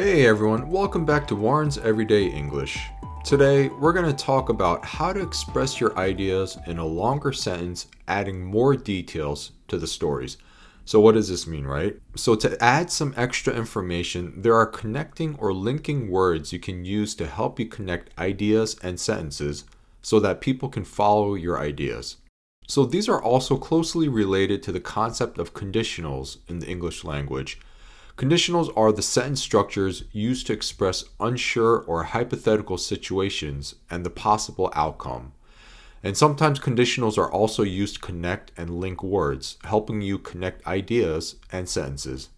Hey everyone, welcome back to Warren's Everyday English. Today, we're going to talk about how to express your ideas in a longer sentence, adding more details to the stories. So what does this mean, right? So to add some extra information, there are connecting or linking words you can use to help you connect ideas and sentences so that people can follow your ideas. So these are also closely related to the concept of conditionals in the English language. Conditionals are the sentence structures used to express unsure or hypothetical situations and the possible outcome. And sometimes conditionals are also used to connect and link words, helping you connect ideas and sentences.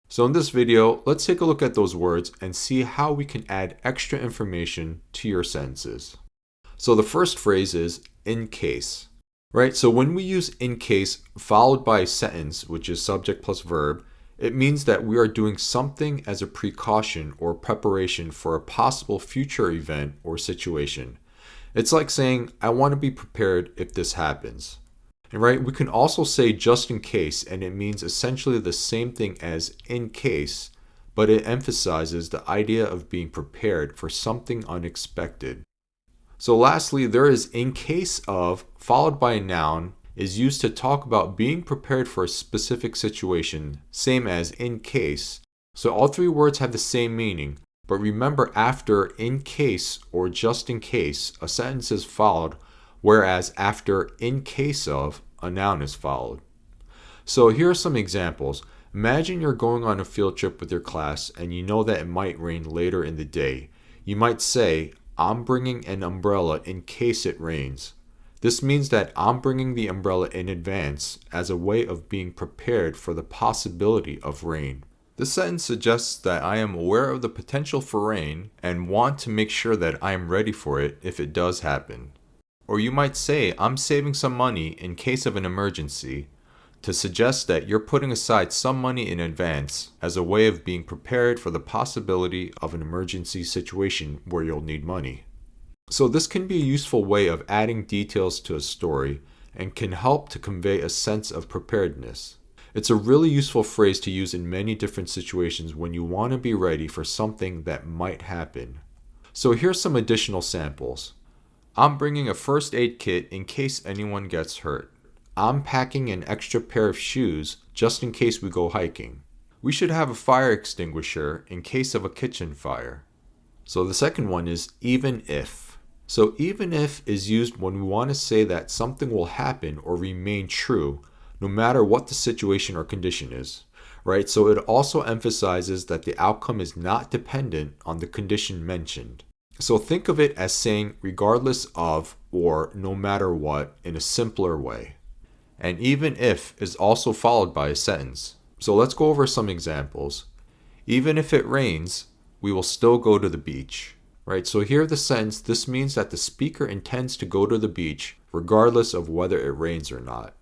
So in this video, let's take a look at those words and see how we can add extra information to your sentences. So the first phrase is in case, right? So when we use in case followed by a sentence, which is subject plus verb, it means that we are doing something as a precaution or preparation for a possible future event or situation. It's like saying, I want to be prepared if this happens. And right, we can also say just in case, and it means essentially the same thing as in case, but it emphasizes the idea of being prepared for something unexpected. So lastly, there is in case of, followed by a noun, is used to talk about being prepared for a specific situation, same as in case. So all three words have the same meaning, but remember after in case or just in case, a sentence is followed, whereas after in case of, a noun is followed. So here are some examples. Imagine you're going on a field trip with your class and you know that it might rain later in the day. You might say, I'm bringing an umbrella in case it rains. This means that I'm bringing the umbrella in advance as a way of being prepared for the possibility of rain. This sentence suggests that I am aware of the potential for rain and want to make sure that I am ready for it if it does happen. Or you might say, I'm saving some money in case of an emergency, to suggest that you're putting aside some money in advance as a way of being prepared for the possibility of an emergency situation where you'll need money. So this can be a useful way of adding details to a story and can help to convey a sense of preparedness. It's a really useful phrase to use in many different situations when you want to be ready for something that might happen. So here's some additional samples. I'm bringing a first aid kit in case anyone gets hurt. I'm packing an extra pair of shoes just in case we go hiking. We should have a fire extinguisher in case of a kitchen fire. So the second one is even if. So even if is used when we want to say that something will happen or remain true, no matter what the situation or condition is, right? So it also emphasizes that the outcome is not dependent on the condition mentioned. So think of it as saying regardless of or no matter what in a simpler way. And even if is also followed by a sentence. So let's go over some examples. Even if it rains, we will still go to the beach. Right, so here the sentence, this means that the speaker intends to go to the beach regardless of whether it rains or not.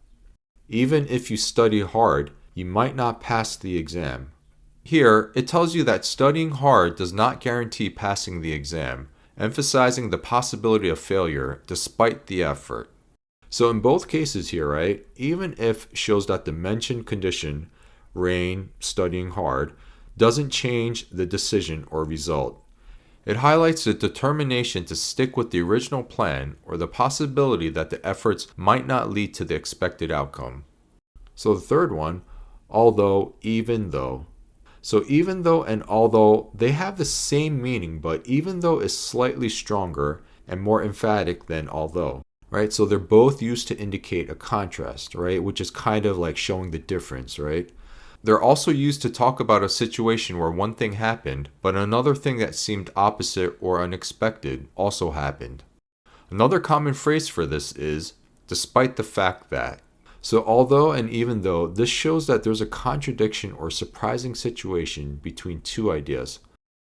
Even if you study hard, you might not pass the exam. Here, it tells you that studying hard does not guarantee passing the exam, emphasizing the possibility of failure despite the effort. So in both cases here, right, even if shows that the mentioned condition, rain, studying hard, doesn't change the decision or result. It highlights the determination to stick with the original plan or the possibility that the efforts might not lead to the expected outcome. So the third one, although, even though. So even though and although, they have the same meaning, but even though is slightly stronger and more emphatic than although, right? So they're both used to indicate a contrast, right? Which is kind of like showing the difference, right? They're also used to talk about a situation where one thing happened, but another thing that seemed opposite or unexpected also happened. Another common phrase for this is, despite the fact that. So although and even though, this shows that there's a contradiction or surprising situation between two ideas.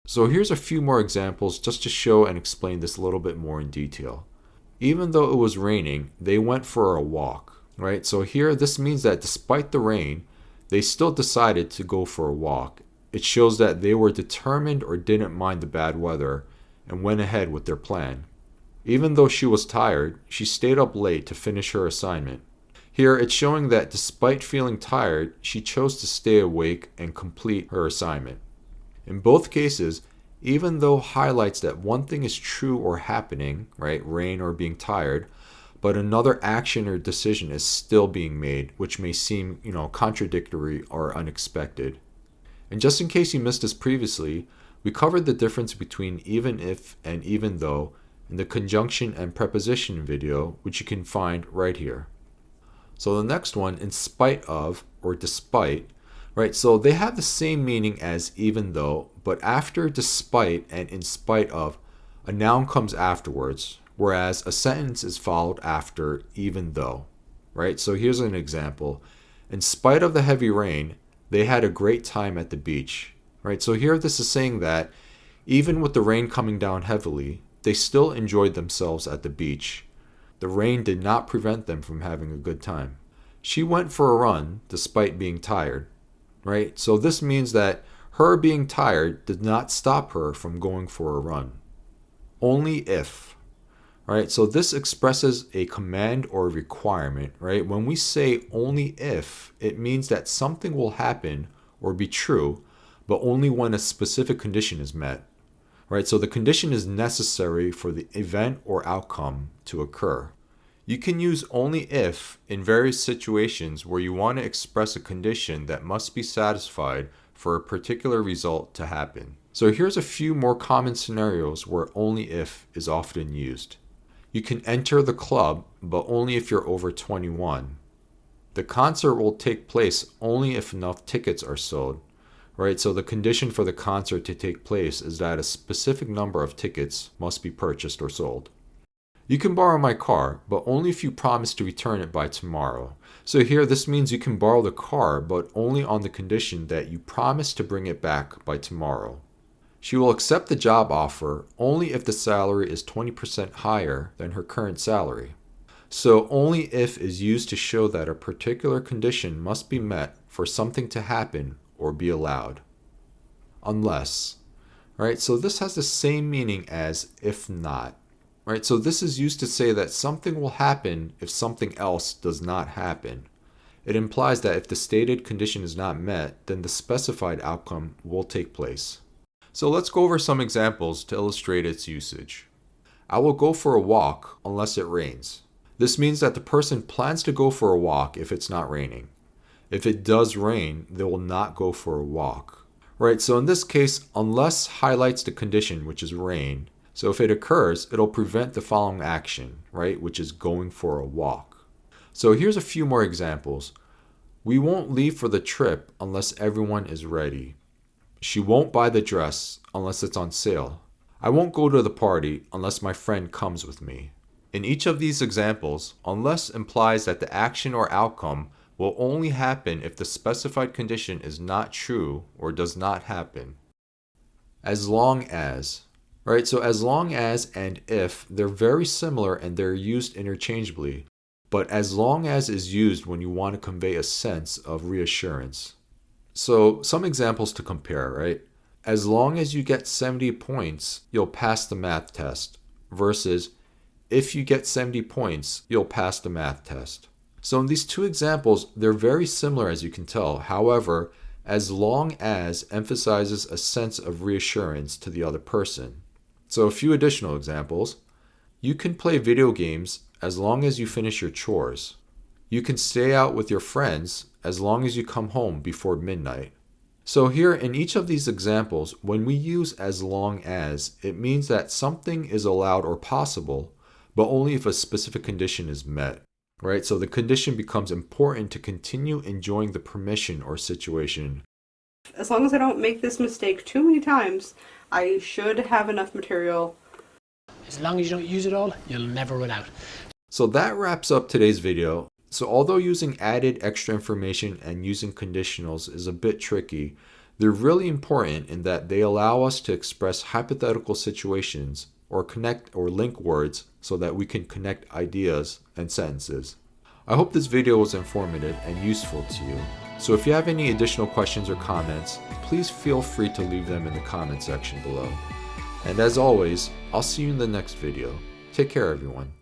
So here's a few more examples just to show and explain this a little bit more in detail. Even though it was raining, they went for a walk, right? So here this means that despite the rain, they still decided to go for a walk. It shows that they were determined or didn't mind the bad weather and went ahead with their plan. Even though she was tired, she stayed up late to finish her assignment. Here it's showing that despite feeling tired, she chose to stay awake and complete her assignment. In both cases, even though highlights that one thing is true or happening, right, rain or being tired, but another action or decision is still being made, which may seem, contradictory or unexpected. And just in case you missed this previously, we covered the difference between even if and even though in the conjunction and preposition video, which you can find right here. So the next one, in spite of or despite, right? So they have the same meaning as even though, but after despite and in spite of, a noun comes afterwards, whereas a sentence is followed after even though, right? So here's an example. In spite of the heavy rain, they had a great time at the beach, right? So here this is saying that even with the rain coming down heavily, they still enjoyed themselves at the beach. The rain did not prevent them from having a good time. She went for a run despite being tired, right? So this means that her being tired did not stop her from going for a run. Only if, right? So this expresses a command or requirement, right? When we say only if, it means that something will happen or be true, but only when a specific condition is met, right? So the condition is necessary for the event or outcome to occur. You can use only if in various situations where you want to express a condition that must be satisfied for a particular result to happen. So here's a few more common scenarios where only if is often used. You can enter the club, but only if you're over 21. The concert will take place only if enough tickets are sold, right? So the condition for the concert to take place is that a specific number of tickets must be purchased or sold. You can borrow my car, but only if you promise to return it by tomorrow. So here this means you can borrow the car, but only on the condition that you promise to bring it back by tomorrow. She will accept the job offer only if the salary is 20% higher than her current salary. So only if is used to show that a particular condition must be met for something to happen or be allowed. Unless, right? So this has the same meaning as if not, right? So this is used to say that something will happen if something else does not happen. It implies that if the stated condition is not met, then the specified outcome will take place. So let's go over some examples to illustrate its usage. I will go for a walk unless it rains. This means that the person plans to go for a walk if it's not raining. If it does rain, they will not go for a walk. Right, so in this case, unless highlights the condition, which is rain. So if it occurs, it'll prevent the following action, right, which is going for a walk. So here's a few more examples. We won't leave for the trip unless everyone is ready. She won't buy the dress unless it's on sale. I won't go to the party unless my friend comes with me. In each of these examples, unless implies that the action or outcome will only happen if the specified condition is not true or does not happen. As long as, right? So as long as and if, they're very similar and they're used interchangeably, but as long as is used when you want to convey a sense of reassurance. So some examples to compare, right? As long as you get 70 points, you'll pass the math test, versus if you get 70 points, you'll pass the math test. So in these two examples, they're very similar as you can tell. However, as long as emphasizes a sense of reassurance to the other person. So a few additional examples. You can play video games as long as you finish your chores. You can stay out with your friends as long as you come home before midnight. So here in each of these examples, when we use as long as, it means that something is allowed or possible, but only if a specific condition is met, right? So the condition becomes important to continue enjoying the permission or situation. As long as I don't make this mistake too many times, I should have enough material. As long as you don't use it all, you'll never run out. So that wraps up today's video. So although using added extra information and using conditionals is a bit tricky, they're really important in that they allow us to express hypothetical situations or connect or link words so that we can connect ideas and sentences. I hope this video was informative and useful to you. So if you have any additional questions or comments, please feel free to leave them in the comment section below. And as always, I'll see you in the next video. Take care, everyone.